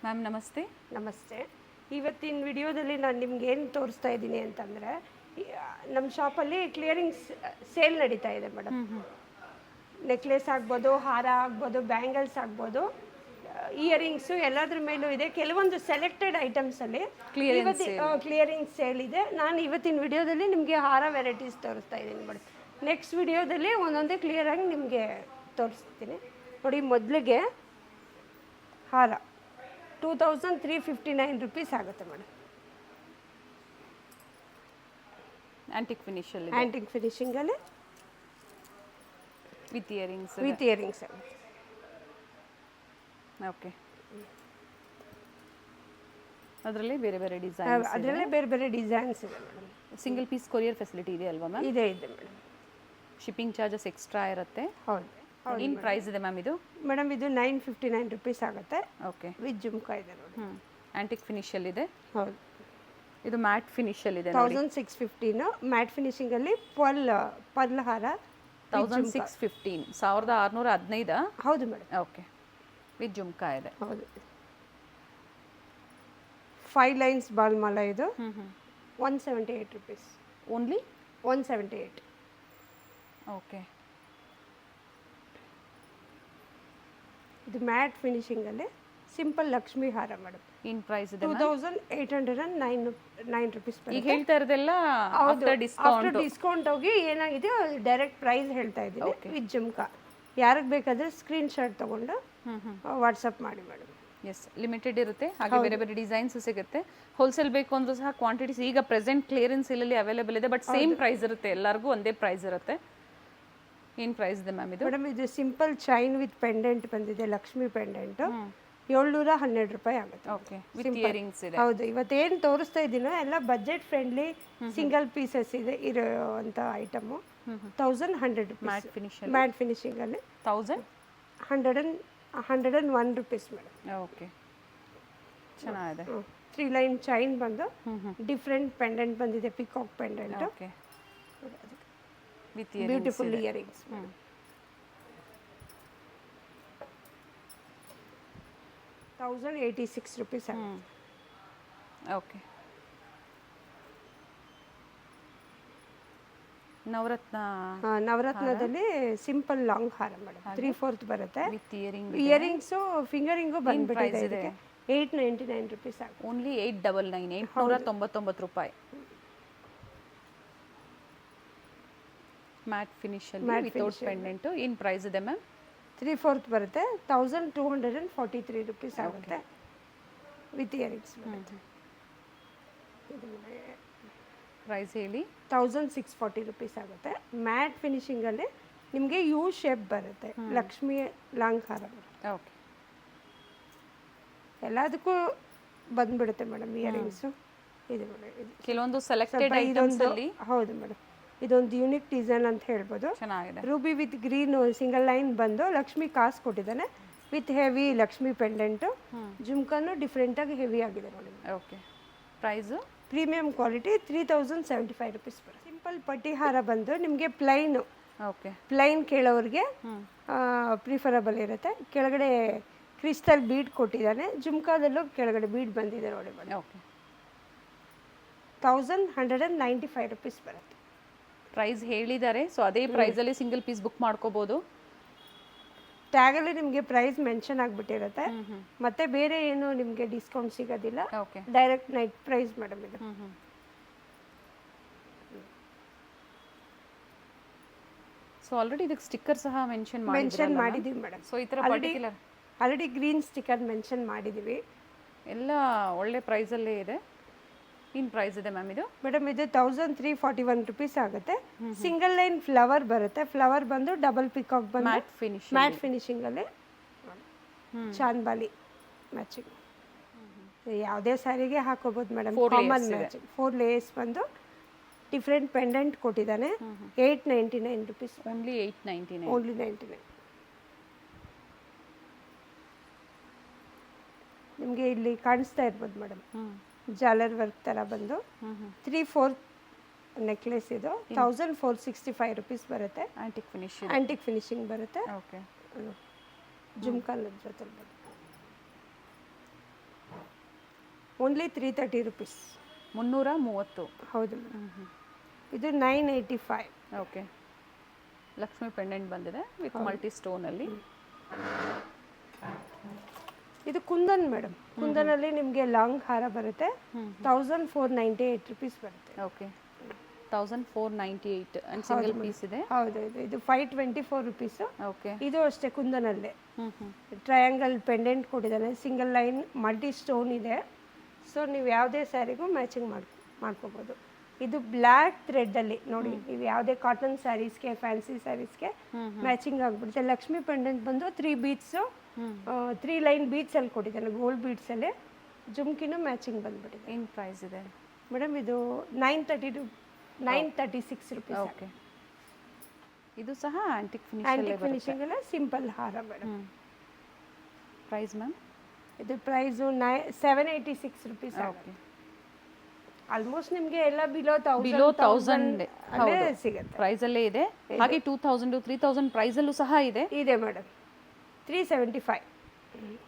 Ma'am ನಮಸ್ತೆ. ನಮಸ್ತೆ. ಇವತ್ತಿನ ವಿಡಿಯೋದಲ್ಲಿ ನಾನು ನಿಮ್ಗೆ ಏನು ತೋರಿಸ್ತಾ ಇದ್ದೀನಿ ಅಂತಂದರೆ, ನಮ್ಮ ಶಾಪಲ್ಲಿ ಕ್ಲಿಯರಿಂಗ್ ಸೇಲ್ ನಡೀತಾ ಇದೆ ಮೇಡಮ್. ನೆಕ್ಲೆಸ್ ಆಗ್ಬೋದು, ಹಾರ ಆಗ್ಬೋದು, ಬ್ಯಾಂಗಲ್ಸ್ ಆಗ್ಬೋದು, ಇಯರಿಂಗ್ಸು ಎಲ್ಲದ್ರ ಮೇಲೂ ಇದೆ. ಕೆಲವೊಂದು ಸೆಲೆಕ್ಟೆಡ್ ಐಟಮ್ಸಲ್ಲಿ ಕ್ಲಿಯರಿಂಗ್ ಸೇಲ್ ಇದೆ. ನಾನು ಇವತ್ತಿನ ವಿಡಿಯೋದಲ್ಲಿ ನಿಮಗೆ ಹಾರ ವೆರೈಟೀಸ್ ತೋರಿಸ್ತಾ ಇದ್ದೀನಿ ಮೇಡಮ್. ನೆಕ್ಸ್ಟ್ ವಿಡಿಯೋದಲ್ಲಿ ಒಂದೊಂದೇ ಕ್ಲಿಯರಾಗಿ ನಿಮಗೆ ತೋರಿಸ್ತೀನಿ ನೋಡಿ. ಮೊದಲಿಗೆ ಹಾರ 2359 ರೂಪೀಸ್ ಆಗುತ್ತೆ ಮೇಡಮ್. ಆಂಟಿಕ್ ಫಿನಿಶಲ್ಲಿ ಆ್ಯಂಟಿಕ್ ಫಿನಿಶಿಂಗಲ್ಲಿ ವಿತ್ ಇಯರಿಂಗ್ಸ್. ಆಗುತ್ತೆ. ಓಕೆ, ಅದರಲ್ಲಿ ಬೇರೆ ಬೇರೆ ಡಿಸೈನ್ಸ್ ಅದರಲ್ಲೇ ಬೇರೆ ಬೇರೆ ಡಿಸೈನ್ಸ್ ಇದೆ madam. Single piece courier facility ಇದೆ ಅಲ್ವಾ ಮ್ಯಾಮ್? ಇದೆ ಮೇಡಮ್. ಶಿಪ್ಪಿಂಗ್ ಚಾರ್ಜಸ್ ಎಕ್ಸ್ಟ್ರಾ ಇರುತ್ತೆ. ಹೌದು. ಏನು ಪ್ರೈಸ್ ಇದೆ ಮ್ಯಾಮ್ ಇದು? ಮೇಡಮ್ ಇದು 959 ರೂಪೀಸ್ ಆಗುತ್ತೆ. ಓಕೆ, ವಿತ್ ಜುಮ್ಕಾ ಇದೆ ನೋಡಿ. ಆಂಟಿಕ್ ಫಿನಿಶಲ್ಲಿದೆ. ಹೌದು. ಇದು ಮ್ಯಾಟ್ ಫಿನಿಶಲ್ಲಿದೆ. 1615 ಮ್ಯಾಟ್ ಫಿನಿಶಿಂಗಲ್ಲಿ ಪರ್ಲ್ ಹಾರ 1615 1615. ಹೌದು ಮೇಡಮ್. ಓಕೆ, ವಿತ್ ಜುಮ್ಕಾ ಇದೆ. ಹೌದು. 5 ಲೈನ್ಸ್ ಬಾಲ್ ಮಾಲ ಇದು 178 ರೂಪೀಸ್ ಓನ್ಲಿ. 178. ಓಕೆ, ಇದು ಮ್ಯಾಟ್ ಫಿನಿಶಿಂಗಲ್ಲಿ ಸಿಂಪಲ್ ಲಕ್ಷ್ಮಿ ಹಾರ ಮೇಡಮ್. ಏನು ಪ್ರೈಸ್ ಇದೆ? 2809 ರೂಪೀಸ್. ಈಗ ಹೇಳ್ತಾ ಇರೋದೆಲ್ಲ ಆಫ್ಟರ್ ಡಿಸ್ಕೌಂಟ್ ಹೋಗಿ ಏನಾಗಿದೆ ಡೈರೆಕ್ಟ್ ಪ್ರೈಸ್ ಹೇಳ್ತಾ ಇದ್ದೀನಿ. ವಿತ್ ಜುಮ್ಕಾ. ಯಾರಿಗೆ ಬೇಕಾದರೆ ಸ್ಕ್ರೀನ್ ಶಾಟ್ ತೊಗೊಂಡು ವಾಟ್ಸಪ್ ಮಾಡಿ ಮೇಡಮ್. ಎಸ್, ಲಿಮಿಟೆಡ್ ಇರುತ್ತೆ. ಹಾಗೆ ಬೇರೆ ಬೇರೆ ಡಿಸೈನ್ಸ್ ಸಿಗುತ್ತೆ. ಹೋಲ್ಸೇಲ್ ಬೇಕು ಅಂದ್ರೂ ಸಹ ಕ್ವಾಂಟಿಟೀಸ್ ಈಗ ಪ್ರೆಸೆಂಟ್ ಕ್ಲಿಯರೆನ್ಸ್ ಸೇಲಲ್ಲಿ ಅವೈಲೇಬಲ್ ಇದೆ. ಬಟ್ ಸೇಮ್ ಪ್ರೈಸ್ ಇರುತ್ತೆ, ಎಲ್ಲರಿಗೂ ಒಂದೇ ಪ್ರೈಸ್ ಇರುತ್ತೆ. ಏನು ಪ್ರೈಸ್ ಇದೆ ಮ್ಯಾಮ್ ಇದು? ಮೇಡಮ್ ಇದು ಸಿಂಪಲ್ ಚೈನ್ ವಿತ್ ಪೆಂಡೆಂಟ್ ಬಂದಿದೆ, ಲಕ್ಷ್ಮಿ ಪೆಂಡೆಂಟು 712 ರೂಪಾಯಿ ಆಗುತ್ತೆ. ಓಕೆ, ವಿತ್ ಇಯರಿಂಗ್ಸ್ ಇದೆ. ಹೌದು. ಇವತ್ತೇನು ತೋರಿಸ್ತಾ ಇದ್ದೀನೋ ಎಲ್ಲ ಬಜೆಟ್ ಫ್ರೆಂಡ್ಲಿ ಸಿಂಗಲ್ ಪೀಸಸ್ ಇದೆ ಇರೋವಂಥ ಐಟಮು. 1100 ರೂಪೀಸ್. ಮ್ಯಾಟ್ ಫಿನಿಶಿಂಗಲ್ಲಿ 101 ರೂಪೀಸ್ ಮೇಡಮ್. ಓಕೆ, ಚೆನ್ನಾಗಿದೆ. 3 ಲೈನ್ ಚೈನ್ ಬಂದು ಡಿಫ್ರೆಂಟ್ ಪೆಂಡೆಂಟ್ ಬಂದಿದೆ, peacock pendant. Okay, with beautiful earrings. 1086 rupees ಆಗುತ್ತೆ. ಓಕೆ, ನವರತ್ನದಲ್ಲಿ ಸಿಂಪಲ್ ಲಾಂಗ್ ಹಾರ ಮೇಡಮ್. 3/4 ಬರುತ್ತೆ. ವಿತ್ ಇಯರಿಂಗ್ಸು ಫಿಂಗರಿಂಗು ಬಂದ್ಬಿಟ್ಟಿದೆ. 899 ರೂಪೀಸ್ ಆಗುತ್ತೆ. ಓನ್ಲಿ 899 899 ರೂಪಾಯಿ. ಮ್ಯಾಟ್ ಫಿನಿಶಲ್ಲಿ ವಿತೌಟ್ ಪೆಂಡೆಂಟು. ಏನು ಪ್ರೈಸ್ ಇದೆ ಮ್ಯಾಮ್? 3/4 ಬರುತ್ತೆ. 1243 ರೂಪೀಸ್ ಆಗುತ್ತೆ ವಿತ್ ಇಯರಿಂಗ್ಸ್. ಪ್ರೈಸ್ ಹೇಳಿ. 1640 ರೂಪೀಸ್ ಆಗುತ್ತೆ. ಮ್ಯಾಟ್ ಫಿನಿಶಿಂಗಲ್ಲಿ ನಿಮಗೆ ಯು ಶೇಪ್ ಬರುತ್ತೆ, ಲಕ್ಷ್ಮಿ ಲಾಂಗ್ ಹಾರ ಬರುತ್ತೆ. ಓಕೆ, ಎಲ್ಲದಕ್ಕೂ ಬಂದ್ಬಿಡುತ್ತೆ ಮೇಡಮ್ ಇಯರಿಂಗ್ಸು. ಇದು ಮೇಡಮ್ ಕೆಲವೊಂದು ಸೆಲೆಕ್ಟೆಡ್ ಐಟಮ್ಸ್ ಅಲ್ಲಿ. ಹೌದು ಮೇಡಮ್, ಇದೊಂದು ಯೂನಿಕ್ ಡಿಸೈನ್ ಅಂತ ಹೇಳ್ಬೋದು. ಚೆನ್ನಾಗಿದೆ. Ruby with green single line ಬಂದು ಲಕ್ಷ್ಮಿ ಕಾಸು ಕೊಟ್ಟಿದ್ದಾನೆ ವಿತ್ ಹೆವಿ ಲಕ್ಷ್ಮಿ ಪೆಂಡೆಂಟು. ಜುಮ್ಕಾನು ಡಿಫ್ರೆಂಟಾಗಿ ಹೆವಿ ಆಗಿದೆ ನೋಡಿ. Okay, price premium quality 3075 rupees ಬರುತ್ತೆ. ಸಿಂಪಲ್ ಪಟ್ಟಿ ಹಾರ ಬಂದು ನಿಮಗೆ ಪ್ಲೈನು. ಓಕೆ, ಪ್ಲೈನ್ ಕೇಳೋರಿಗೆ ಪ್ರಿಫರಬಲ್ ಇರುತ್ತೆ. ಕೆಳಗಡೆ ಕ್ರಿಸ್ಟಲ್ ಬೀಡ್ ಕೊಟ್ಟಿದ್ದಾನೆ, ಜುಮ್ಕಾದಲ್ಲೂ ಕೆಳಗಡೆ ಬೀಡ್ ಬಂದಿದೆ ನೋಡಿ ಮೇಡಮ್. ಓಕೆ, 1195 ರೂಪೀಸ್ ಬರುತ್ತೆ. ಪ್ರೈಸ್ ಹೇಳಿದ್ದಾರೆ. ಸೊ ಅದೇ ಪ್ರೈಸಲ್ಲಿ ಸಿಂಗಲ್ ಪೀಸ್ ಬುಕ್ ಮಾಡ್ಕೋಬೋದು. ಟ್ಯಾಗಲ್ಲಿ ನಿಮಗೆ ಪ್ರೈಸ್ ಮೆನ್ಷನ್ ಆಗಿಬಿಟ್ಟಿರುತ್ತೆ. ಮತ್ತೆ ಬೇರೆ ಏನು ನಿಮಗೆ ಡಿಸ್ಕೌಂಟ್ ಸಿಗೋದಿಲ್ಲ. Okay, direct net price madam ಇದು. ಸೊ ಆಲ್ರೆಡಿ ಇದಕ್ಕೆ ಸ್ಟಿಕ್ಕರ್ ಸಹ ಮೆನ್ಷನ್ ಮಾಡಿದ್ದೀವಿ ಮೇಡಮ್. ಸೊ ಈ ಥರ particular already green sticker mention ಮಾಡಿದ್ದೀವಿ. ಎಲ್ಲ ಒಳ್ಳೆ ಪ್ರೈಸಲ್ಲೇ ಇದೆ. ಏನು ಪ್ರೈಸ್ ಇದೆ ಮ್ಯಾಮ್ ಇದು? ಮೇಡಮ್ ಇದು 1341 ರೂಪೀಸ್ ಆಗುತ್ತೆ. ಸಿಂಗಲ್ ಲೈನ್ ಫ್ಲವರ್ ಬರುತ್ತೆ. ಫ್ಲವರ್ ಬಂದು ಡಬಲ್ ಪಿಕಾಕ್ ಬಂದು ಮ್ಯಾಟ್ ಫಿನಿಶಿಂಗಲ್ಲಿ ಚಾಂದ್ಬಾಲಿ ಮ್ಯಾಚಿಂಗ್. ಯಾವುದೇ ಸ್ಯಾರಿಗೆ ಹಾಕೋಬೋದು ಮೇಡಮ್. ಕಾಮನ್ ಮ್ಯಾಚಿಂಗ್ 4 ಲೇಯರ್ಸ್ ಬಂದು ಡಿಫ್ರೆಂಟ್ ಪೆಂಡೆಂಟ್ ಕೊಟ್ಟಿದ್ದಾನೆ. 899 ರೂಪೀಸ್. ಓನ್ಲಿ 899. ಓನ್ಲಿ 99. ನಿಮಗೆ ಇಲ್ಲಿ ಕಾಣಿಸ್ತಾ ಇರ್ಬೋದು ಮೇಡಮ್, ಜಾಲರ್ ವರ್ಕ್ ಥರ ಬಂದು 3/4 ನೆಕ್ಲೆಸ್ ಇದು 1465 ರೂಪೀಸ್ ಬರುತ್ತೆ. ಆಂಟಿಕ್ ಫಿನಿಶಿಂಗ್ ಬರುತ್ತೆ. ಓಕೆ, ಜುಮ್ಕಾಲ್ ಜೊತೆ ಓನ್ಲಿ 330 ರುಪೀಸ್. 330. ಹೌದು ಮೇಡಮ್. ಇದು 985. ಓಕೆ, ಲಕ್ಷ್ಮಿ ಪೆಂಡೆಂಟ್ ಬಂದಿದೆ ವಿತ್ ಮಲ್ಟಿ ಸ್ಟೋನಲ್ಲಿ. ಇದು ಕುಂದನ್ ಮೇಡಮ್. ಕುಂದನಲ್ಲಿ ನಿಮಗೆ ಲಾಂಗ್ ಹಾರ ಬರುತ್ತೆ. 1498 ರುಪೀಸ್ ಬರುತ್ತೆ. ಓಕೆ, 1498 ಅಂಡ್ ಸಿಂಗಲ್ ಪೀಸ್ ಇದೆ. ಹೌದು, ಇದು 524 ರುಪೀಸ್. ಓಕೆ, ಇದು ಅಷ್ಟೇ ಕುಂದನಲ್ಲೇ ಟ್ರಯಾಂಗಲ್ ಪೆಂಡೆಂಟ್ ಕೊಟ್ಟಿದ್ದಾನೆ, ಸಿಂಗಲ್ ಲೈನ್ ಮಲ್ಟಿ ಸ್ಟೋನ್ ಇದೆ. ಸೊ ನೀವು ಯಾವುದೇ ಸ್ಯಾರಿಗೂ ಮ್ಯಾಚಿಂಗ್ ಮಾಡ್ಕೋಬೋದು. ಇದು ಬ್ಲ್ಯಾಕ್ ಥ್ರೆಡ್ಡಲ್ಲಿ ನೋಡಿ, ನೀವು ಯಾವುದೇ ಕಾಟನ್ ಸ್ಯಾರೀಸ್ಗೆ ಫ್ಯಾನ್ಸಿ ಸ್ಯಾರೀಸ್ಗೆ ಮ್ಯಾಚಿಂಗ್ ಆಗಿಬಿಡುತ್ತೆ. ಲಕ್ಷ್ಮಿ ಪೆಂಡೆಂಟ್ ಬಂದು 3 ಬೀಡ್ಸು 3 ಲೈನ್ ಬೀಡ್ಸಲ್ಲಿ ಕೊಟ್ಟಿದ್ದಾನೆ, ಗೋಲ್ಡ್ ಬೀಡ್ಸಲ್ಲಿ. ಜುಮ್ಕಿನೂ ಮ್ಯಾಚಿಂಗ್ ಬಂದ್ಬಿಟ್ಟಿದೆ. ಏನು ಪ್ರೈಸ್ ಇದೆ ಮೇಡಮ್? ಇದು 936 ರುಪೀಸ್. ಓಕೆ, ಇದು ಸಹ ಆಂಟಿಕ್ ಫಿನಿಶಿಂಗ್ ಅಲ್ಲ, ಸಿಂಪಲ್ ಹಾರ ಮೇಡಮ್. Price ma'am? ಇದು ಪ್ರೈಸು 786 ರುಪೀಸ್. ಓಕೆ, ಆಲ್ಮೋಸ್ಟ್ ನಿಮಗೆ ಎಲ್ಲ ಬಿಲೋ 1000 ಸಿಗುತ್ತೆ ಪ್ರೈಸಲ್ಲೇ ಇದೆ. ಹಾಗೆ 2000 3000 ಪ್ರೈಸಲ್ಲೂ ಸಹ ಇದೆ ಮೇಡಮ್. 375.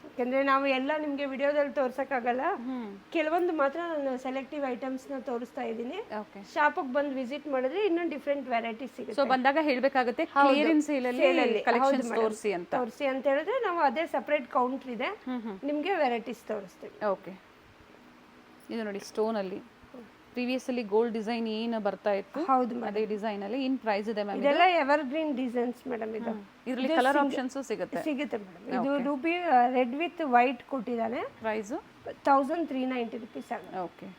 ಯಾಕೆಂದರೆ ನಾವು ಎಲ್ಲ ನಿಮಗೆ ವಿಡಿಯೋದಲ್ಲಿ ತೋರ್ಸೋಕ್ಕಾಗಲ್ಲ, ಕೆಲವೊಂದು ಮಾತ್ರ ನಾನು ಸೆಲೆಕ್ಟಿವ್ ಐಟಮ್ಸ್ನ ತೋರಿಸ್ತಾ ಇದ್ದೀನಿ. ಓಕೆ, ಶಾಪಿಗೆ ಬಂದು ವಿಸಿಟ್ ಮಾಡಿದ್ರೆ ಇನ್ನೂ ಡಿಫ್ರೆಂಟ್ ವೆರೈಟೀಸ್ ಸಿಗುತ್ತೆ. ಸೊ ಬಂದಾಗ ಹೇಳಬೇಕಾಗುತ್ತೆ ಕ್ಲಿಯರೆನ್ಸ್ ಸೇಲಲ್ಲಿ ಕಲೆಕ್ಷನ್ಸ್ ತೋರಿಸಿ ಅಂತ ಹೇಳಿದ್ರೆ ನಾವು ಅದೇ ಸಪ್ರೇಟ್ ಕೌಂಟರ್ ಇದೆ, ನಿಮಗೆ ವೆರೈಟೀಸ್ ತೋರಿಸ್ತೀವಿ. ಓಕೆ, ಇದು ನೋಡಿ ಸ್ಟೋನಲ್ಲಿ ಪ್ರೀವಿಯಸ್ಲಿ ಗೋಲ್ಡ್ ಡಿಸೈನ್ ಏನು ಬರ್ತಾ ಇತ್ತು, ಹೌದು ಅದೇ ಡಿಸೈನ್ ಅಲ್ಲಿ. ಇನ್ ಪ್ರೈಸ್ ಇದೆ ಮ್ಯಾಮ್? ಇದೆಲ್ಲ ಎವರ್ ಗ್ರೀನ್ ಡಿಸೈನ್ಸ್ ಮೇಡಮ್. ಇದರಲ್ಲಿ ಕಲರ್ ಆಪ್ಷನ್ಸ್ ಸಿಗುತ್ತೆ ಮೇಡಮ್. ಇದು ರೂಬಿ ರೆಡ್ ವಿತ್ ವೈಟ್ ಕೊಟ್ಟಿದ್ದಾನೆ. ಪ್ರೈಸ್ 1390 ರುಪೀಸ್ ಆಗುತ್ತೆ. ಓಕೆ,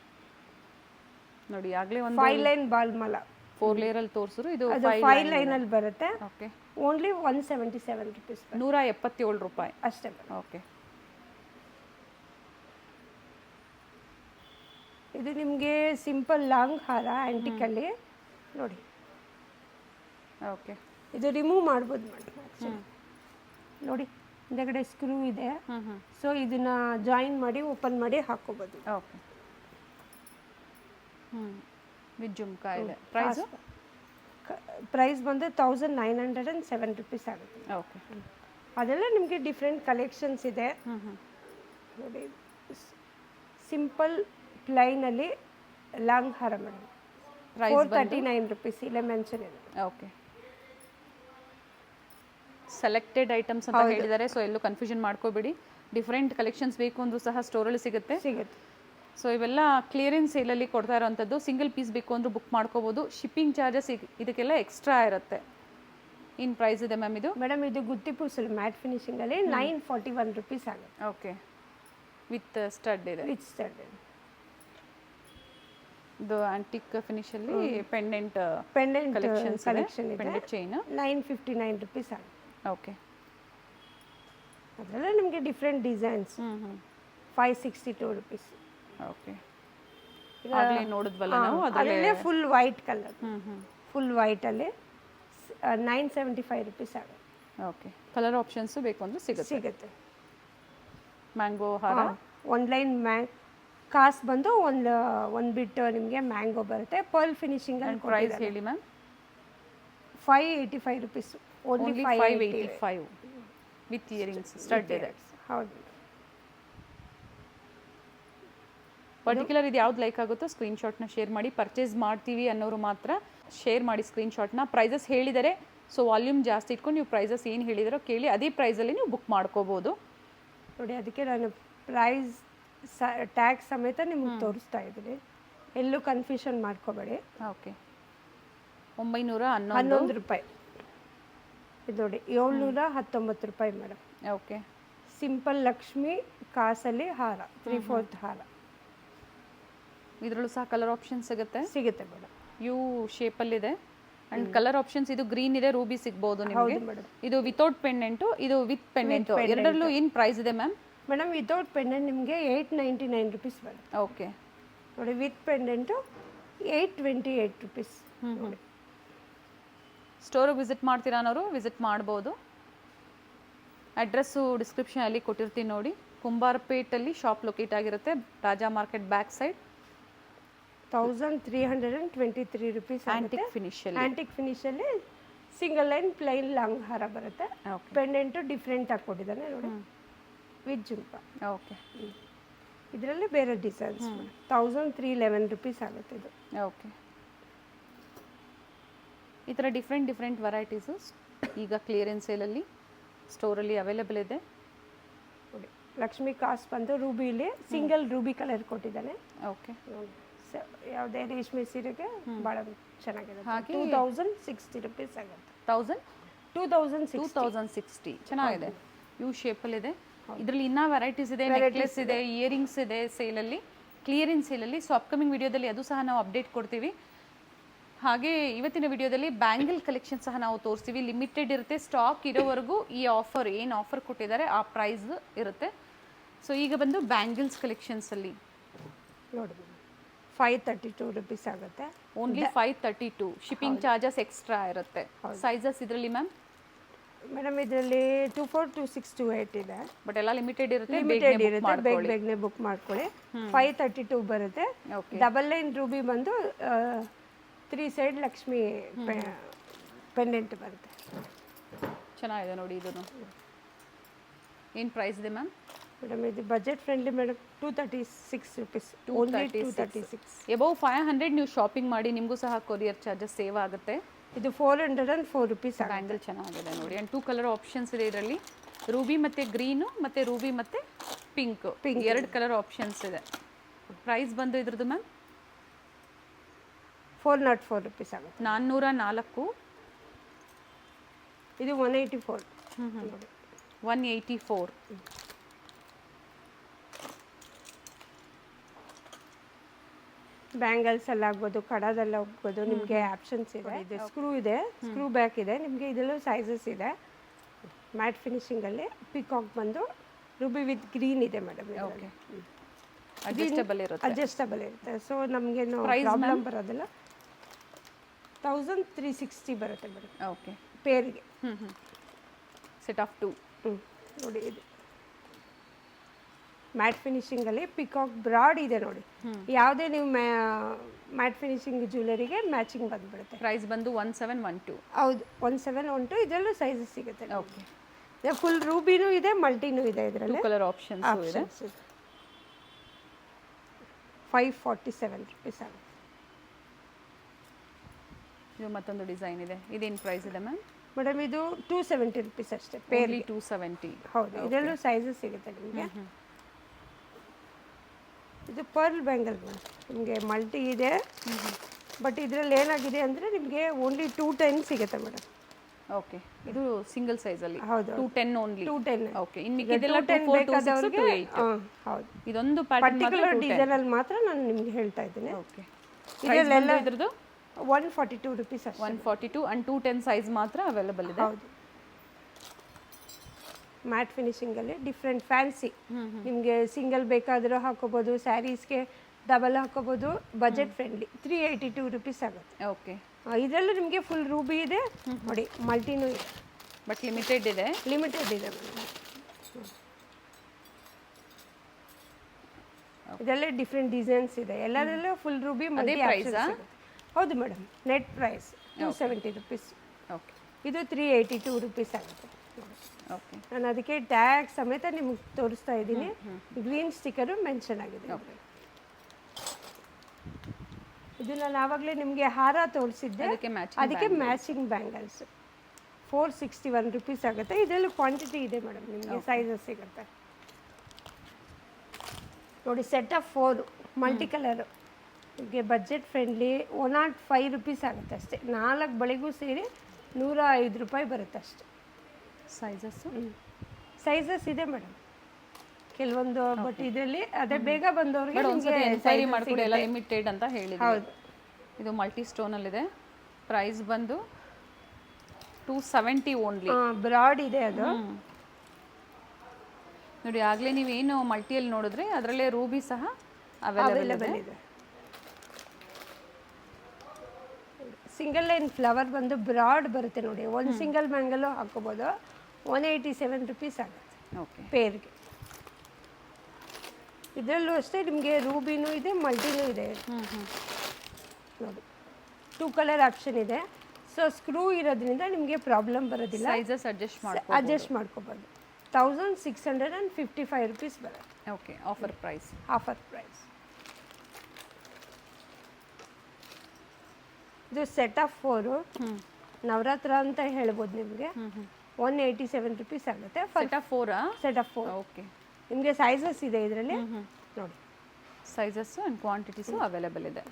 ನೋಡಿ ಆಗಲೇ ಒಂದು 5 ಲೈನ್ ಬಾಲ್ ಮಾಲ 4 ಲೇಯರ್ ಅಲ್ಲಿ ತೋರಿಸಿದ್ರು. ಇದು 5 ಲೈನ್ ಅಲ್ಲಿ ಬರುತ್ತೆ. Okay, only 177 rupees. 177 ರೂಪಾಯಿ ಅಷ್ಟೇ. ಓಕೆ, ಇದು ನಿಮಗೆ ಸಿಂಪಲ್ ಲಾಂಗ್ ಹಾರ ಆ್ಯಂಟಿಕಲ್ಲಿ ನೋಡಿ. ಓಕೆ, ಇದು ರಿಮೂವ್ ಮಾಡ್ಬೋದು ಮೇಡಮ್. ನೋಡಿ ಹಿಂದೆಗಡೆ ಸ್ಕ್ರೂ ಇದೆ, ಸೊ ಇದನ್ನ ಜಾಯಿನ್ ಮಾಡಿ ಓಪನ್ ಮಾಡಿ ಹಾಕೋಬೋದು. ಓಕೆ, ವಿತ್ ಜುಮ್ಕಾ ಇದೆ. ಪ್ರೈಸ್ ಬಂದು 1907 ರುಪೀಸ್ ಆಗುತ್ತೆ. ಓಕೆ, ಅದೆಲ್ಲ ನಿಮಗೆ ಡಿಫ್ರೆಂಟ್ ಕಲೆಕ್ಷನ್ಸ್ ಇದೆ ನೋಡಿ. ಸಿಂಪಲ್ ಪ್ಲೈನಲ್ಲಿ ಲಾಂಗ್ ಹಾರ ಮೇಡಮ್. 439 ರುಪೀಸ್ ಇಲ್ಲೇ ಮೆನ್ಷನ್ ಇದೆ. ಓಕೆ, ಸೆಲೆಕ್ಟೆಡ್ ಐಟಮ್ಸ್ ಅಂತ ಹೇಳಿದ್ದಾರೆ, ಸೊ ಎಲ್ಲೂ ಕನ್ಫ್ಯೂಷನ್ ಮಾಡ್ಕೋಬೇಡಿ. ಡಿಫ್ರೆಂಟ್ ಕಲೆಕ್ಷನ್ಸ್ ಬೇಕು ಅಂದ್ರೂ ಸಹ ಸ್ಟೋರಲ್ಲಿ ಸಿಗುತ್ತೆ. ಸೊ ಇವೆಲ್ಲ ಕ್ಲಿಯರೆನ್ಸ್ ಸೇಲಲ್ಲಿ ಕೊಡ್ತಾ ಇರೋವಂಥದ್ದು. ಸಿಂಗಲ್ ಪೀಸ್ ಬೇಕು ಅಂದ್ರೂ ಬುಕ್ ಮಾಡ್ಕೋಬೋದು. ಶಿಪ್ಪಿಂಗ್ ಚಾರ್ಜಸ್ ಇದಕ್ಕೆಲ್ಲ ಎಕ್ಸ್ಟ್ರಾ ಇರುತ್ತೆ. ಇನ್ ಪ್ರೈಸ್ ಇದೆ ಮ್ಯಾಮ್ ಇದು? ಮೇಡಮ್ ಇದು ಗುತ್ತಿ ಪೂಸಲ್ ಮ್ಯಾಟ್ ಫಿನಿಶಿಂಗಲ್ಲಿ 941 ರುಪೀಸ್ ಆಗುತ್ತೆ. ಓಕೆ, ವಿತ್ ಸ್ಟಡ್ ಇದೆ. ವಿತ್ ಸ್ಟಡ್ ಇದೆ. ಇದು ಆಂಟಿಕ್ ಫಿನಿಶಲ್ಲಿ ಪೆಂಡೆಂಟ್ ಕಲೆಕ್ಷನ್ ಇದೆ. ಪೆಂಡೆಂಟ್ ಚೈನ್ 959 ರುಪೀಸ್ ಆಗುತ್ತೆ. ಓಕೆ, ಅದೆಲ್ಲ ನಿಮಗೆ ಡಿಫ್ರೆಂಟ್ ಡಿಸೈನ್ಸ್ 562 ರುಪೀಸ್. ಓಕೆ, ಆಗಲೇ ನೋಡಿದ್ವಲ್ಲ ನಾವು, ಅದರಲ್ಲೇ ಫುಲ್ ವೈಟ್ ಕಲರ್, ಫುಲ್ ವೈಟಲ್ಲಿ 975 ರುಪೀಸ್ ಆಗುತ್ತೆ. ಓಕೆ, ಕಲರ್ ಆಪ್ಷನ್ಸ್ ಬೇಕು ಅಂದರೆ ಸಿಗುತ್ತೆ. ಮ್ಯಾಂಗೋ ಹಾರ 1 ಲೈನ್ ಕಾಸ್ಟ್ ಬಂದು ಒಂದು ಬಿಟ್ಟು ನಿಮಗೆ ಮ್ಯಾಂಗೋ ಬರುತ್ತೆ. ಪರ್ಲ್ ಫಿನಿಶಿಂಗ್ ಅಲ್ಲಿ. ಪ್ರೈಸ್ ಹೇಳಿ ma'am? 585 rupees. Only 585 with earrings stud ಇದೆ. ಹೌದು. ಪರ್ಟಿಕ್ಯುಲರ್ ಇದು ಯಾವ್ದು ಲೈಕ್ ಆಗುತ್ತೋ ಸ್ಕ್ರೀನ್ಶಾಟ್ನ ಶೇರ್ ಮಾಡಿ. ಪರ್ಚೇಸ್ ಮಾಡ್ತೀವಿ ಅನ್ನೋರು ಮಾತ್ರ ಶೇರ್ ಮಾಡಿ ಸ್ಕ್ರೀನ್ಶಾಟ್ನ. ಪ್ರೈಸಸ್ ಹೇಳಿದರೆ, ಸೊ ವಾಲ್ಯೂಮ್ ಜಾಸ್ತಿ ಇಟ್ಕೊಂಡು ನೀವು ಪ್ರೈಸಸ್ ಏನು ಹೇಳಿದಾರೋ ಕೇಳಿ ಅದೇ ಪ್ರೈಸಲ್ಲಿ ನೀವು ಬುಕ್ ಮಾಡ್ಕೋಬೋದು ನೋಡಿ. ಅದಕ್ಕೆ ನಾನು ಪ್ರೈಸ್ ಟ್ಯಾಗ್ ಸಮೇತ ನಿಮ್ಗೆ ತೋರಿಸ್ತಾ ಇದ್ದೀನಿ, ಎಲ್ಲೂ ಕನ್ಫ್ಯೂಷನ್ ಮಾಡ್ಕೋಬೇಡಿ. ಓಕೆ, 911 ರೂಪಾಯಿ. ಇದು ನೋಡಿ 719 ರೂಪಾಯಿ ಮೇಡಮ್. ಓಕೆ, ಸಿಂಪಲ್ ಲಕ್ಷ್ಮಿ ಕಾಸಲ್ಲಿ ಹಾರ 3/4 ಹಾರ. ಇದರಲ್ಲೂ ಸಹ ಕಲರ್ ಆಪ್ಷನ್ ಸಿಗುತ್ತೆ ಮೇಡಮ್. ಯು ಶೇಪಲ್ಲಿದೆ ಅಂಡ್ ಕಲರ್ ಆಪ್ಷನ್ಸ್. ಇದು ಗ್ರೀನ್ ಇದೆ, ರೂಬಿ ಸಿಗ್ಬೋದು ನಿಮಗೆ. ಇದು ವಿತೌಟ್ ಪೆಂಡೆಂಟು, ಇದು ವಿತ್ ಪೆಂಡೆಂಟು. ಎರಡರಲ್ಲೂ ಏನು ಪ್ರೈಸ್ ಇದೆ ಮ್ಯಾಮ್? ಮೇಡಮ್ ವಿತೌಟ್ ಪೆಂಡೆಂಟ್ ನಿಮಗೆ 899 ರುಪೀಸ್ ಬರುತ್ತೆ. ಓಕೆ, ನೋಡಿ ವಿತ್ ಪೆಂಡೆಂಟು 828 ರುಪೀಸ್. ಸ್ಟೋರಿಗೆ ವಿಸಿಟ್ ಮಾಡ್ತೀರಾ ಅನ್ನೋರು ವಿಸಿಟ್ ಮಾಡ್ಬೋದು. ಅಡ್ರೆಸ್ಸು ಡಿಸ್ಕ್ರಿಪ್ಷನಲ್ಲಿ ಕೊಟ್ಟಿರ್ತೀನಿ ನೋಡಿ. ಕುಂಬಾರಪೇಟಲ್ಲಿ ಶಾಪ್ ಲೊಕೇಟ್ ಆಗಿರುತ್ತೆ, Raja market back side. 1323 rupees. Antique ಫಿನಿಶಲ್ಲಿ ಸಿಂಗಲ್ ಲೈನ್ ಪ್ಲೈನ್ ಲಾಂಗ್ ಹಾರ ಬರುತ್ತೆ. ಪೆಂಡೆಂಟು ಡಿಫ್ರೆಂಟ್ ಆಗಿ ಕೊಟ್ಟಿದ್ದಾನೆ ನೋಡಿ, ವಿತ್ ಜುಮ್ಕಾ. ಓಕೆ, ಇದರಲ್ಲಿ ಬೇರೆ ಡಿಸೈನ್ಸ್ 1311 ರುಪೀಸ್ ಆಗುತ್ತೆ ಇದು. ಓಕೆ, ಈ ಥರ ಡಿಫ್ರೆಂಟ್ ವೆರೈಟೀಸು ಈಗ ಕ್ಲಿಯರೆನ್ಸ್ ಸೇಲಲ್ಲಿ ಸ್ಟೋರಲ್ಲಿ ಅವೈಲೇಬಲ್ ಇದೆ. ನೋಡಿ, ಲಕ್ಷ್ಮಿ ಕಾಸ್ ಬಂದು ರೂಬಿಲಿ ಸಿಂಗಲ್ ರೂಬಿ ಕಲರ್ ಕೊಟ್ಟಿದ್ದಾನೆ. ಓಕೆ, ಯಾವುದೇ ರೇಷ್ಮೆ ಸೀರೆಗೆ ಭಾಳ ಚೆನ್ನಾಗಿದೆ. ಹಾಗೆ 2060 ರುಪೀಸ್ ಆಗುತ್ತೆ. 2060 ಚೆನ್ನಾಗಿದೆ. ಯು ಶೇಪಲ್ಲಿದೆ. ಇದರಲ್ಲಿ ಇನ್ನೂ ವೆರೈಟೀಸ್ ಇದೆ, ನೆಕ್ಲೆಸ್ ಇದೆ, ಇಯರಿಂಗ್ಸ್ ಇದೆ ಸೇಲಲ್ಲಿ, ಕ್ಲಿಯರೆನ್ಸ್ ಸೇಲಲ್ಲಿ. ಸೊ ಅಪ್ಕಮಿಂಗ್ ವಿಡಿಯೋದಲ್ಲಿ ಅದು ಸಹ ನಾವು ಅಪ್ಡೇಟ್ ಕೊಡ್ತೀವಿ. ಹಾಗೆ ಇವತ್ತಿನ ವಿಡಿಯೋದಲ್ಲಿ ಬ್ಯಾಂಗಲ್ ಕಲೆಕ್ಷನ್ ಸಹ ನಾವು ತೋರಿಸ್ತೀವಿ. ಲಿಮಿಟೆಡ್ ಇರುತ್ತೆ, ಸ್ಟಾಕ್ ಇರೋವರೆಗೂ ಈ ಆಫರ್ ಏನು ಆಫರ್ ಕೊಟ್ಟಿದ್ದಾರೆ ಆ ಪ್ರೈಸ್ ಇರುತ್ತೆ. ಸೊ ಈಗ ಬಂದು ಬ್ಯಾಂಗಲ್ಸ್ ಕಲೆಕ್ಷನ್ಸಲ್ಲಿ ನೋಡಿ 532 ರುಪೀಸ್ ಆಗುತ್ತೆ. ಓನ್ಲಿ 532. ಶಿಪ್ಪಿಂಗ್ ಚಾರ್ಜಸ್ ಎಕ್ಸ್ಟ್ರಾ ಇರುತ್ತೆ. ಸೈಜಸ್ ಇದರಲ್ಲಿ ಮ್ಯಾಮ್ ಮೇಡಮ್ ಇದರಲ್ಲಿ 24, 26, 28 ಇದೆ. ಬಟ್ ಎಲ್ಲ ಲಿಮಿಟೆಡ್ ಇರುತ್ತೆ, ಬೇಗನೆ ಬುಕ್ ಮಾಡ್ಕೊಳ್ಳಿ. 532 ಬರುತ್ತೆ. ಡಬಲ್ ಲೈನ್ ರೂಬಿ ಬಂದು 3 ಸೈಡ್ ಲಕ್ಷ್ಮಿ ಪೆಂಡೆಂಟ್ ಬರುತ್ತೆ. ಚೆನ್ನಾಗಿದೆ ನೋಡಿ. ಇದನ್ನು ಏನು ಪ್ರೈಸ್ ಇದೆ ಮ್ಯಾಮ್? ಮೇಡಮ್ ಇದು budget friendly madam. 236 rupees. Only 236. Above 500 ನೀವು ಶಾಪಿಂಗ್ ಮಾಡಿ ನಿಮಗೂ ಸಹ ಕೊರಿಯರ್ ಚಾರ್ಜಸ್ ಸೇವ್ ಆಗುತ್ತೆ. ಇದು 404 ರುಪೀಸ್. ಬ್ಯಾಂಗಲ್ ಚೆನ್ನಾಗಿದೆ ನೋಡಿ. ಆ್ಯಂಡ್ 2 ಕಲರ್ ಆಪ್ಷನ್ಸ್ ಇದೆ ಇದರಲ್ಲಿ. ರೂಬಿ ಮತ್ತು ಗ್ರೀನು ಮತ್ತು ರೂಬಿ ಮತ್ತು ಪಿಂಕ್ 2 ಕಲರ್ ಆಪ್ಷನ್ಸ್ ಇದೆ. ಪ್ರೈಸ್ ಬಂದು ಇದ್ರದ್ದು ಮ್ಯಾಮ್ 404 ರುಪೀಸ್ ಆಗುತ್ತೆ. 404. ಇದು 184. 184. ಬ್ಯಾಂಗಲ್ಸ್ ಅಲ್ಲಿ ಆಗ್ಬೋದು, ಕಡದಲ್ಲಿ ಹೋಗ್ಬೋದು, ನಿಮಗೆ ಆಪ್ಷನ್ಸ್ ಇದೆ. ಇದು ಸ್ಕ್ರೂ ಇದೆ, ಸ್ಕ್ರೂ ಬ್ಯಾಕ್ ಇದೆ. ನಿಮಗೆ ಇದರಲ್ಲೂ ಸೈಜಸ್ ಇದೆ. ಮ್ಯಾಟ್ ಫಿನಿಶಿಂಗಲ್ಲಿ ಪಿಕಾಕ್ ಬಂದು ರೂಬಿ ವಿತ್ ಗ್ರೀನ್ ಇದೆ ಮೇಡಮ್. ಓಕೆ, ಅಡ್ಜಸ್ಟಬಲ್ ಇರುತ್ತೆ. ಸೊ ನಮಗೇನು ಪ್ರಾಬ್ಲಮ್ ಬರೋದಿಲ್ಲ. 1360 ಬರುತ್ತೆ ಮೇಡಮ್. ಓಕೆ, ಪೇರಿಗೆ. Set of 2. ನೋಡಿ ಇದು ಮ್ಯಾಟ್ ಫಿನಿಶಿಂಗಲ್ಲಿ ಪಿಕಾಕ್ ಬ್ರಾಡ್ ಇದೆ ನೋಡಿ. ಯಾವುದೇ ನೀವು ಮ್ಯಾಟ್ ಫಿನಿಶಿಂಗ್ ಜ್ಯುವೆಲರಿಗೆ ಮ್ಯಾಚಿಂಗ್ ಬಂದುಬಿಡುತ್ತೆ. ಪ್ರೈಸ್ ಬಂದು 1712. ಹೌದು, 1712. ಇದರಲ್ಲೂ ಸೈಜಸ್ ಸಿಗುತ್ತೆ. ಓಕೆ, ಫುಲ್ ರೂಬಿನೂ ಇದೆ, ಮಲ್ಟಿನೂ ಇದೆ. ಇದರಲ್ಲಿ 2 ಕಲರ್ ಆಪ್ಷನ್ಸ್ ಇದೆ. 547 ರುಪೀಸ್ ಆಗುತ್ತೆ. ಇದು ಮತ್ತೊಂದು ಡಿಸೈನ್ ಇದೆ. ಇದೇನು ಪ್ರೈಸ್ ಇದೆ ಮ್ಯಾಮ್? ಮೇಡಮ್ ಇದು 270 ರುಪೀಸ್ ಅಷ್ಟೇ. ಪೇರ್ಲಿ 270. ಹೌದು, ಇದರಲ್ಲೂ ಸೈಜಸ್ ಸಿಗುತ್ತೆ ನಿಮಗೆ. ಇದು ಪರ್ಲ್ ಬ್ಯಾಂಗಲ್ ನಿಮಗೆ ಮಲ್ಟಿ ಇದೆ. ಬಟ್ ಇದರಲ್ಲಿ ಏನಾಗಿದೆ ಅಂದರೆ ನಿಮಗೆ ಓನ್ಲಿ 210 ಸಿಗುತ್ತೆ ಮೇಡಮ್. ಓಕೆ, ಇದು ಸಿಂಗಲ್ ಸೈಜಲ್ಲಿ. ಹೌದು, 210 ಓನ್ಲಿ. 210. ಓಕೆ, ಇನ್ನು ಮಿಕ್ಕಿದೆಲ್ಲ 242 ಹೌದು. ಇದೊಂದು ಪ್ಯಾಟರ್ನ್ ಪರ್ಟಿಕ್ಯುಲರ್ ಡಿಸೈನ್ ಅಲ್ಲಿ ಮಾತ್ರ ನಾನು ನಿಮಗೆ ಹೇಳ್ತಾ ಇದ್ದೀನಿ. ಓಕೆ, ಇದೆಲ್ಲ ಇದ್ರದ್ದು 142 ರುಪೀಸ್ ಅಷ್ಟೇ. 142 ಅಂಡ್ 210 ಸೈಜ್ ಮಾತ್ರ ಅವೈಲೇಬಲ್ ಇದೆ. ಹೌದು, ಮ್ಯಾಟ್ ಫಿನಿಶಿಂಗಲ್ಲಿ ಡಿಫ್ರೆಂಟ್ ಫ್ಯಾನ್ಸಿ. ನಿಮಗೆ ಸಿಂಗಲ್ ಬೇಕಾದರೂ ಹಾಕೋಬೋದು, ಸ್ಯಾರೀಸ್ಗೆ ಡಬಲ್ ಹಾಕೋಬೋದು. ಬಜೆಟ್ ಫ್ರೆಂಡ್ಲಿ 382 ರುಪೀಸ್ ಆಗುತ್ತೆ. ಓಕೆ, ಇದರಲ್ಲೂ ನಿಮಗೆ ಫುಲ್ ರೂಬಿ ಇದೆ ನೋಡಿ, ಮಲ್ಟಿನೂ ಇದೆ. ಬಟ್ ಲಿಮಿಟೆಡ್ ಇದೆ. ಇದರಲ್ಲೇ ಡಿಫ್ರೆಂಟ್ ಡಿಸೈನ್ಸ್ ಇದೆ. ಎಲ್ಲದರಲ್ಲೂ ಫುಲ್ ರೂಬಿ ಮಲ್ಟಿ ಆಪ್ಷನ್ಸ್. ಹೌದು madam, net price 270 rupees. Okay, ಇದು 382 ರುಪೀಸ್ ಆಗುತ್ತೆ. ಓಕೆ, ನಾನು ಅದಕ್ಕೆ ಟ್ಯಾಗ್ ಸಮೇತ ನಿಮಗೆ ತೋರಿಸ್ತಾ ಇದ್ದೀನಿ. ಗ್ರೀನ್ ಸ್ಟಿಕ್ಕರು ಮೆನ್ಷನ್ ಆಗಿದೆ. ಇದು ನಾನು ಆವಾಗಲೇ ನಿಮಗೆ ಹಾರ ತೋರಿಸಿದ್ದೆ, ಅದಕ್ಕೆ ಮ್ಯಾಚಿಂಗ್ ಬ್ಯಾಂಗಲ್ಸ್ 461 ರುಪೀಸ್ ಆಗುತ್ತೆ. ಇದರಲ್ಲೂ ಕ್ವಾಂಟಿಟಿ ಇದೆ ಮೇಡಮ್, ನಿಮಗೆ ಸೈಜಸ್ ಸಿಗುತ್ತೆ ನೋಡಿ. Set of 4 multi colour. ನಿಮಗೆ ಬಜೆಟ್ ಫ್ರೆಂಡ್ಲಿ 105 ರುಪೀಸ್ ಆಗುತ್ತೆ ಅಷ್ಟೇ. 4 ಬಳೆಗೂ ಸೇರಿ 105 ರೂಪಾಯಿ ಬರುತ್ತೆ ಅಷ್ಟೇ. ಸೈಜಸ್ ಇದೆ ಮೇಡಮ್ ಕೆಲವೊಂದು. ಬಟ್ ಇದರಲ್ಲಿ ಅದೇ ಬೇಗ ಬಂದವರಿಗೆ ಎನ್ಕ್ವೈರಿ ಮಾಡ್ಕೊಳ್ಳಿ, ಎಲ್ಲ ಲಿಮಿಟೆಡ್ ಅಂತ ಹೇಳಿದ್ರು. ಹೌದು, ಇದು ಮಲ್ಟಿ ಸ್ಟೋನಲ್ಲಿದೆ. ಪ್ರೈಸ್ ಬಂದು 270 ಓನ್ಲಿ. ಬ್ರಾಡ್ ಇದೆ ಅದು ನೋಡಿ. ಆಗಲೇ ನೀವೇನು ಮಲ್ಟಿಯಲ್ಲಿ ನೋಡಿದ್ರೆ ಅದರಲ್ಲೇ ರೂಬಿ ಸಹ ಅವೈಲೇಬಲ್ ಇದೆ. ಸಿಂಗಲ್ ಲೈನ್ ಫ್ಲವರ್ ಬಂದು ಬ್ರಾಡ್ ಬರುತ್ತೆ ನೋಡಿ. ಒಂದು ಸಿಂಗಲ್ ಬ್ಯಾಂಗಲ್ಲು ಹಾಕೋಬೋದು. 187 ರುಪೀಸ್ ಆಗುತ್ತೆ. ಓಕೆ, ಪೇರ್ಗೆ. ಇದರಲ್ಲೂ ಅಷ್ಟೇ ನಿಮಗೆ ರೂಬಿನೂ ಇದೆ, ಮಲ್ಟಿನೂ ಇದೆ ನೋಡಿ. 2 ಕಲರ್ ಆಪ್ಷನ್ ಇದೆ. ಸೊ ಸ್ಕ್ರೂ ಇರೋದ್ರಿಂದ ನಿಮಗೆ ಪ್ರಾಬ್ಲಮ್ ಬರೋದಿಲ್ಲ. ಸೈಜಸ್ ಅಡ್ಜಸ್ಟ್ ಮಾಡ್ಕೋಬೋದು. 1655 ರುಪೀಸ್ ಬರುತ್ತೆ. Okay offer price. Offer price. ಇದು ಸೆಟ್ ಆಫ್ 4 ನವರಾತ್ರ ಅಂತ ಹೇಳ್ಬೋದು ನಿಮಗೆ. 187 ರುಪೀಸ್ ಆಗುತ್ತೆ. Set of 4 set of 4. Okay. ನಿಮಗೆ ಸೈಜಸ್ ಇದೆ ಇದರಲ್ಲಿ ನೋಡಿ. ಸೈಜಸ್ ಆ್ಯಂಡ್ ಕ್ವಾಂಟಿಟೀಸು ಅವೈಲೇಬಲ್ ಇದೆ.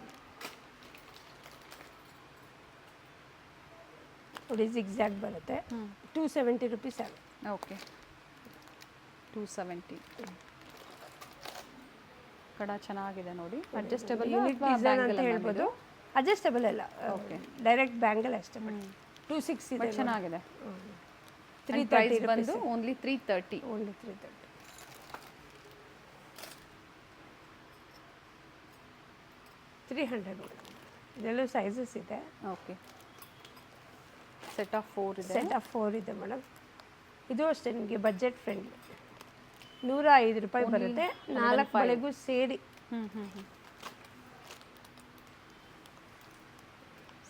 ನೋಡಿ ಜಿಗ್ಜ್ಯಾಗ್ ಬರುತ್ತೆ. 270 ರುಪೀಸ್ ಆಗುತ್ತೆ. ಓಕೆ 270. ಕಡ ಚೆನ್ನಾಗಿದೆ ನೋಡಿ. ಅಡ್ಜಸ್ಟಬಲ್ ಯೂನಿಕ್ ಡಿಸೈನ್ ಅಂತ ಹೇಳ್ಬೋದು. ಅಡ್ಜಸ್ಟಬಲ್ ಅಲ್ಲ, ಓಕೆ ಡೈರೆಕ್ಟ್ ಬ್ಯಾಂಗಲ್ ಅಷ್ಟೇ. 260 ಇದೆ. ಚೆನ್ನಾಗಿದೆ. 330 ಬಂದು ಓನ್ಲಿ 330. ಓನ್ಲಿ 330. 300 ಇದೆಲ್ಲ ಸೈಜಸ್ ಇದೆ. ಓಕೆ ಸೆಟ್ ಆಫ್ 4 ಇದೆ. ಸೆಟ್ ಆಫ್ 4 ಇದೆ ಮೇಡಮ್. ಇದು ಅಷ್ಟೇ ನಿಮಗೆ ಬಜೆಟ್ ಫ್ರೆಂಡ್ಲಿ. 105 ರೂಪಾಯಿ ಬರುತ್ತೆ. 4 ಬಳೆಗೂ ಸೇರಿ.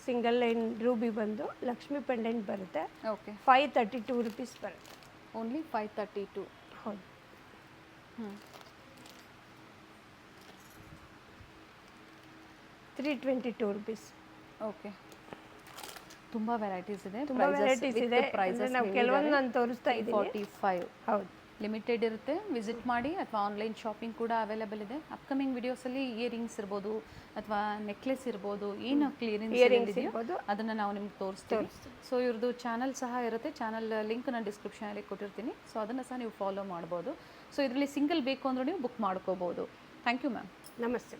ಸಿಂಗಲ್ ಲೈನ್ ರೂಬಿ ಬಂದು ಲಕ್ಷ್ಮಿ ಪೆಂಡೆಂಟ್ ಬರುತ್ತೆ. ಓಕೆ 532 ರುಪೀಸ್ ಬರುತ್ತೆ. ಓನ್ಲಿ 532. ಹೌದು. 322 ರುಪೀಸ್. ಓಕೆ ತುಂಬ ವೆರೈಟೀಸ್ ಇದೆ. ತುಂಬ ವೆರೈಟೀಸ್ ಇದೆ. ನಾವು ಕೆಲವೊಂದು ನಾನು ತೋರಿಸ್ತಾ ಇದ್ದೀನಿ. 45. ಹೌದು. ಲಿಮಿಟೆಡ್ ಇರುತ್ತೆ. ವಿಸಿಟ್ ಮಾಡಿ ಅಥವಾ ಆನ್ಲೈನ್ ಶಾಪಿಂಗ್ ಕೂಡ ಅವೈಲೇಬಲ್ ಇದೆ. ಅಪ್ಕಮಿಂಗ್ ವಿಡಿಯೋಸಲ್ಲಿ ಇಯರಿಂಗ್ಸ್ ಇರ್ಬೋದು ಅಥವಾ ನೆಕ್ಲೆಸ್ ಇರ್ಬೋದು, ಏನು ಕ್ಲಿಯರೆನ್ಸ್ ಇರ್ಬೋದು ಅದನ್ನು ನಾವು ನಿಮ್ಗೆ ತೋರಿಸ್ತೀವಿ. ಸೊ ಇವ್ರದ್ದು ಚಾನಲ್ ಸಹ ಇರುತ್ತೆ. ಚಾನಲ್ ಲಿಂಕ್ ನಾನು ಡಿಸ್ಕ್ರಿಪ್ಷನಲ್ಲಿ ಕೊಟ್ಟಿರ್ತೀನಿ. ಸೊ ಅದನ್ನು ಸಹ ನೀವು ಫಾಲೋ ಮಾಡ್ಬೋದು. ಸೊ ಇದರಲ್ಲಿ ಸಿಂಗಲ್ ಬೇಕು ಅಂದರೂ ನೀವು ಬುಕ್ ಮಾಡ್ಕೋಬೋದು. Thank you ma'am. ನಮಸ್ತೆ.